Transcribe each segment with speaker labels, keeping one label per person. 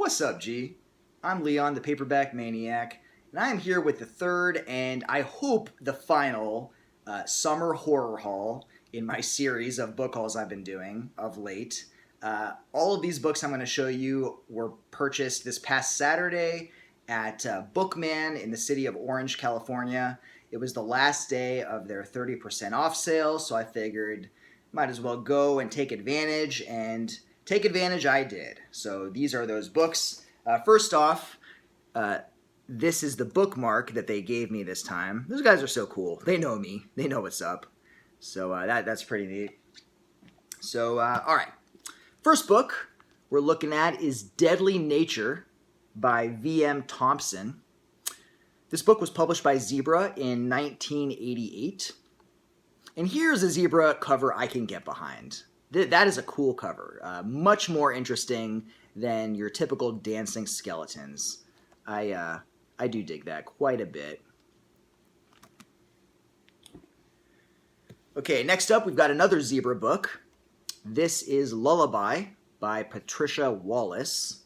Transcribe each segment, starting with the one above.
Speaker 1: What's up, G? I'm Leon, the Paperback Maniac, and I am here with the third and I hope the final summer horror haul in my series of book hauls I've been doing of late. All of these books I'm going to show you were purchased this past Saturday at Bookman in the city of Orange, California. It was the last day of their 30% off sale, so I figured might as well go and take advantage, and take advantage I did. So these are those books. First off, this is the bookmark that they gave me this time. Those guys are so cool. They know me. They know what's up. So that's pretty neat. So, all right. First book we're looking at is Deadly Nature by V.M. Thompson. This book was published by Zebra in 1988. And here's a Zebra cover I can get behind. That is a cool cover. Much more interesting than your typical dancing skeletons. I do dig that quite a bit. Okay, next up we've got another Zebra book. This is Lullaby by Patricia Wallace.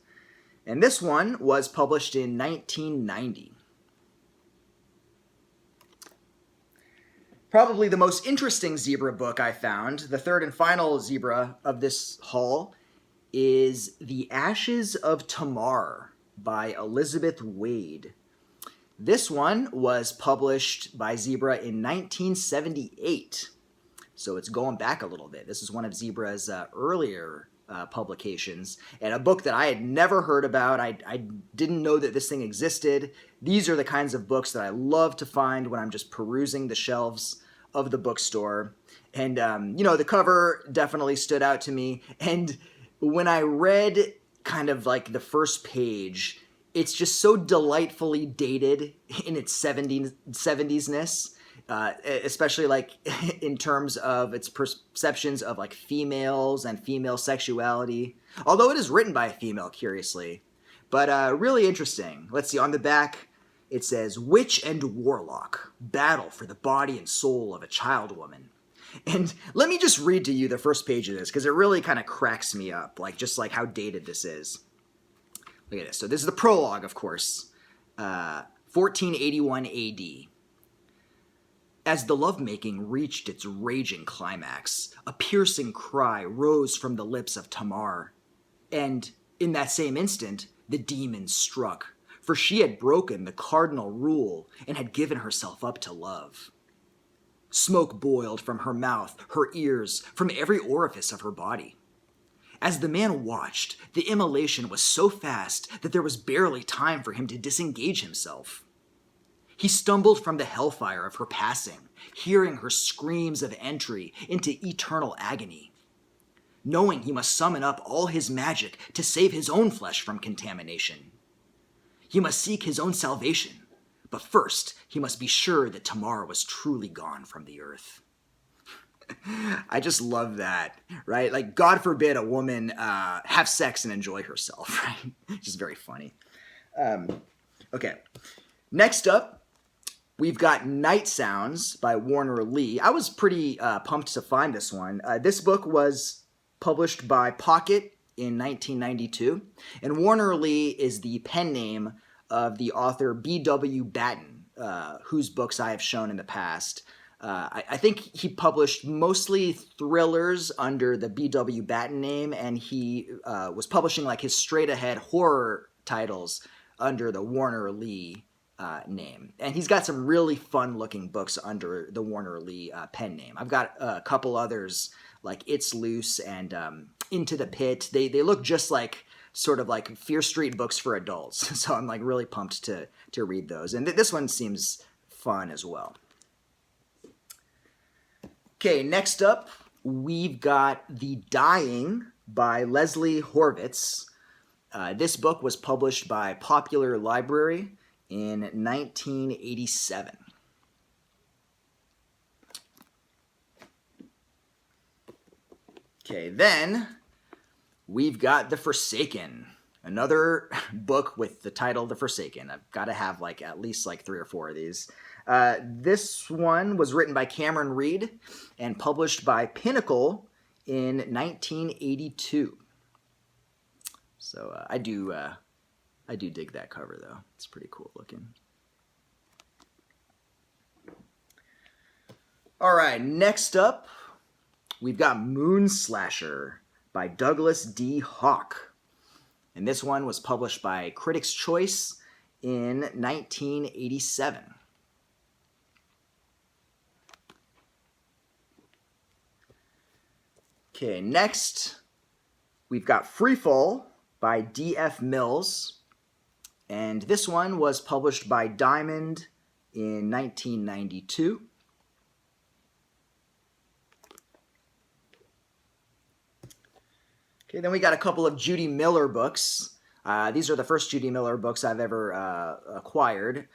Speaker 1: And this one was published in 1990. Probably the most interesting Zebra book I found, the third and final Zebra of this haul, is The Ashes of Tamar by Elizabeth Wade. This one was published by Zebra in 1978, so it's going back a little bit. This is one of Zebra's earlier publications, and a book that I had never heard about. I didn't know that this thing existed. These are the kinds of books that I love to find when I'm just perusing the shelves of the bookstore. And, the cover definitely stood out to me. And when I read kind of like the first page, it's just so delightfully dated in its 70s-ness. Especially like in terms of its perceptions of like females and female sexuality. Although it is written by a female, curiously. But really interesting. Let's see, on the back it says, "Witch and warlock battle for the body and soul of a child woman." And let me just read to you the first page of this, because it really kind of cracks me up, just how dated this is. Look at this. So this is the prologue, of course. 1481 AD. As the lovemaking reached its raging climax, a piercing cry rose from the lips of Tamar. And in that same instant, the demon struck, for she had broken the cardinal rule and had given herself up to love. Smoke boiled from her mouth, her ears, from every orifice of her body. As the man watched, the immolation was so fast that there was barely time for him to disengage himself. He stumbled from the hellfire of her passing, hearing her screams of entry into eternal agony. Knowing he must summon up all his magic to save his own flesh from contamination. He must seek his own salvation, but first he must be sure that Tamar was truly gone from the earth. I just love that, right? Like, God forbid a woman have sex and enjoy herself, right? Just very funny. Okay, next up, we've got Night Sounds by Warner Lee. I was pretty pumped to find this one. This book was published by Pocket in 1992, and Warner Lee is the pen name of the author B.W. Batten, whose books I have shown in the past. I think he published mostly thrillers under the B.W. Batten name, and he was publishing like his straight-ahead horror titles under the Warner Lee name. And he's got some really fun-looking books under the Warner Lee pen name. I've got a couple others like It's Loose and Into the Pit. They look just like sort of like Fear Street books for adults. So I'm like really pumped to read those. And this one seems fun as well. Okay, next up, we've got The Dying by Leslie Horvitz. This book was published by Popular Library in 1987. Okay, then we've got The Forsaken, another book with the title The Forsaken. I've got to have at least 3 or 4 of these. This one was written by Cameron Reed and published by Pinnacle in 1982. So I do I do dig that cover, though. It's pretty cool looking. All right, next up, we've got Moonslasher by Douglas D. Hawke. And this one was published by Critics' Choice in 1987. Okay, next, we've got Freefall by D.F. Mills. And this one was published by Diamond in 1992. Okay, then we got a couple of Judy Miller books. These are the first Judy Miller books I've ever acquired.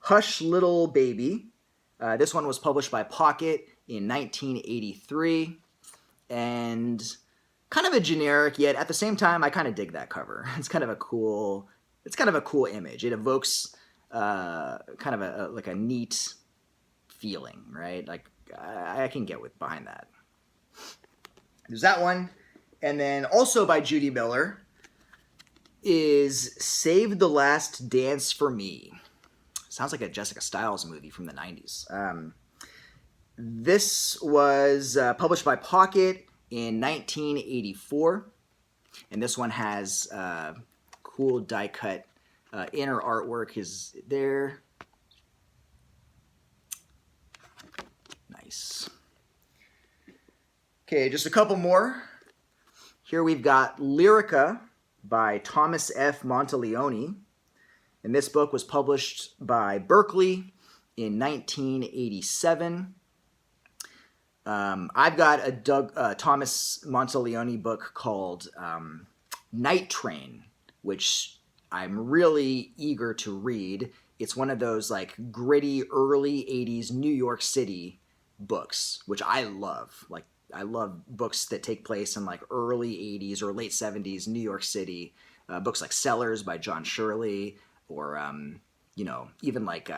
Speaker 1: Hush Little Baby. This one was published by Pocket in 1983. And kind of a generic, yet at the same time, I kind of dig that cover. It's kind of a cool image. It evokes kind of like a neat feeling, right? Like I can get behind that. There's that one. And then also by Judy Miller is Save the Last Dance for Me. Sounds like a Jessica Stiles movie from the 90s. This was published by Pocket in 1984. And this one has cool die-cut inner artwork is there. Nice. Okay, just a couple more. Here we've got Lyrica by Thomas F. Monteleone. And this book was published by Berkeley in 1987. I've got a Thomas Monteleone book called Night Train, which I'm really eager to read. It's one of those like gritty early 80s New York City books, which I love. Like I love books that take place in like early 80s or late 70s New York City. Books like Sellers by John Shirley, or even like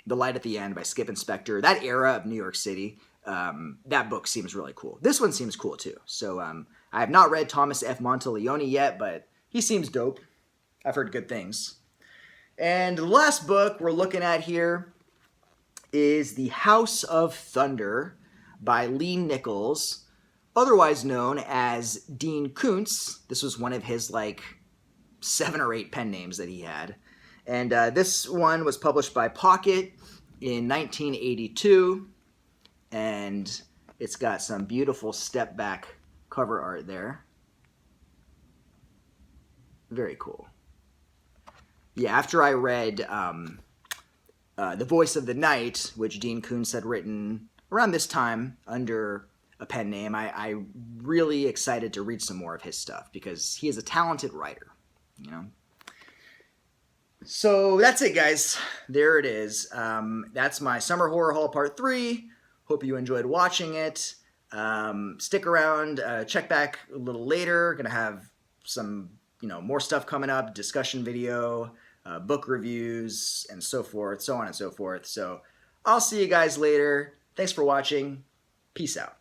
Speaker 1: The Light at the End by Skip Inspector. That era of New York City, that book seems really cool. This one seems cool too. So I have not read Thomas F. Monteleone yet, but he seems dope. I've heard good things. And the last book we're looking at here is The House of Thunder by Lee Nichols, otherwise known as Dean Koontz. This was one of his like 7 or 8 pen names that he had. And this one was published by Pocket in 1982. And it's got some beautiful step back cover art there. Very cool. Yeah, after I read The Voice of the Night, which Dean Koontz had written around this time under a pen name, I really excited to read some more of his stuff because he is a talented writer, you know. So that's it, guys. There it is. That's my Summer Horror Haul Part 3. Hope you enjoyed watching it. Stick around. Check back a little later. Gonna have some, more stuff coming up. Discussion video, book reviews, and so forth. So on and so forth. So I'll see you guys later. Thanks for watching. Peace out.